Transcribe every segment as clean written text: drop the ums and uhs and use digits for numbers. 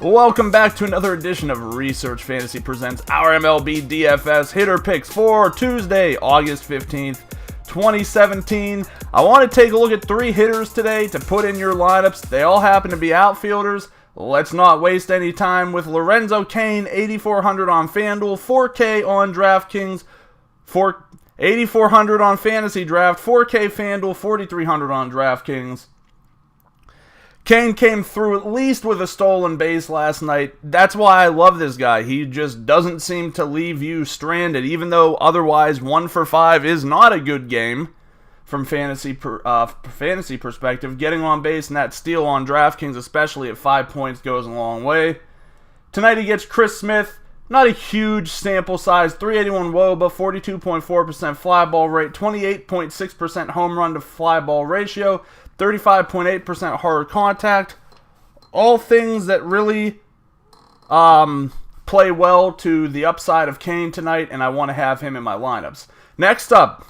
Welcome back to another edition of Research Fantasy Presents our MLB DFS Hitter Picks for Tuesday, August 15th, 2017. I want to take a look at 3 hitters today to put in your lineups. They all happen to be outfielders. Let's not waste any time with Lorenzo Cain, 8,400 on FanDuel, 4K on DraftKings, 8,400 on Fantasy Draft, 4K FanDuel, 4,300 on DraftKings. Cain came through at least with a stolen base last night. That's why I love this guy. He just doesn't seem to leave you stranded, even though otherwise 1 for 5 is not a good game from fantasy perspective. Getting on base and that steal on DraftKings, especially at 5 points, goes a long way. Tonight he gets Chris Smith. Not a huge sample size. 381 WOBA, 42.4% fly ball rate, 28.6% home run to fly ball ratio, 35.8% hard contact. All things that really play well to the upside of Cain tonight, and I want to have him in my lineups. Next up,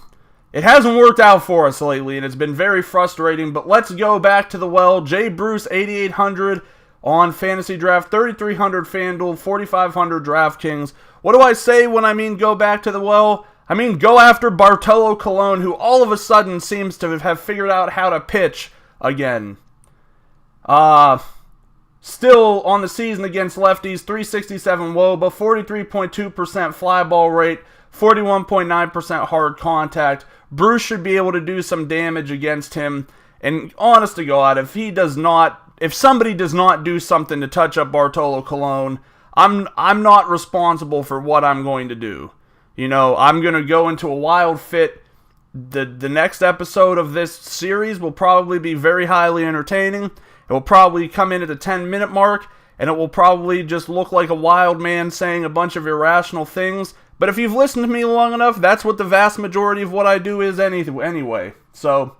it hasn't worked out for us lately, and it's been very frustrating, but let's go back to the well. Jay Bruce, 8,800 on Fantasy Draft, 3,300 FanDuel, 4,500 DraftKings. What do I say when I mean go back to the well? I mean go after Bartolo Colon, who all of a sudden seems to have figured out how to pitch again. Still on the season against lefties, 367 WOBA, 43.2% fly ball rate, 41.9% hard contact. Bruce should be able to do some damage against him. And honest to God, if somebody does not do something to touch up Bartolo Colon, I'm not responsible for what I'm going to do. You know, I'm going to go into a wild fit. The next episode of this series will probably be very highly entertaining. It will probably come in at the 10-minute mark, and it will probably just look like a wild man saying a bunch of irrational things. But if you've listened to me long enough, that's what the vast majority of what I do is anyway. So,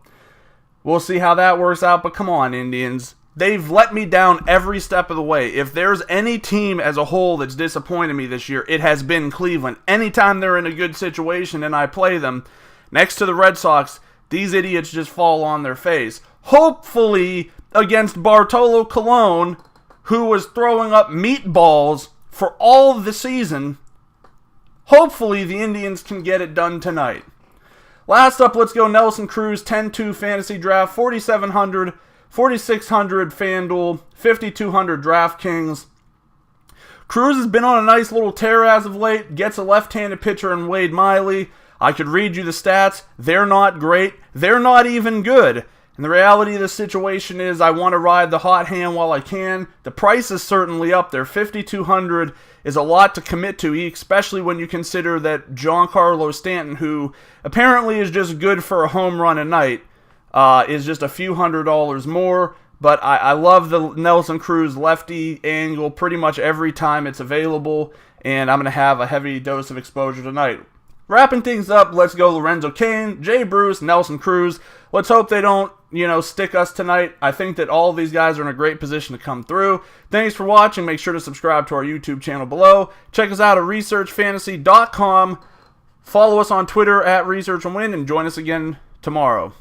we'll see how that works out. But come on, Indians. They've let me down every step of the way. If there's any team as a whole that's disappointed me this year, it has been Cleveland. Anytime they're in a good situation and I play them, next to the Red Sox, these idiots just fall on their face. Hopefully, against Bartolo Colon, who was throwing up meatballs for all of the season, hopefully the Indians can get it done tonight. Last up, let's go Nelson Cruz, 10-2 Fantasy Draft, 4,700, 4,600 FanDuel, 5,200 DraftKings. Cruz has been on a nice little tear as of late, gets a left-handed pitcher in Wade Miley. I could read you the stats. They're not great. They're not even good. And the reality of the situation is I want to ride the hot hand while I can. The price is certainly up there. 5,200 is a lot to commit to, especially when you consider that Giancarlo Stanton, who apparently is just good for a home run a night, is just a few $100s more. But I love the Nelson Cruz lefty angle pretty much every time it's available, and I'm going to have a heavy dose of exposure tonight. Wrapping things up, let's go Lorenzo Cain, Jay Bruce, Nelson Cruz. Let's hope they don't, stick us tonight. I think that all of these guys are in a great position to come through. Thanks for watching. Make sure to subscribe to our YouTube channel below. Check us out at researchfantasy.com. Follow us on Twitter at researchandwin, and join us again tomorrow.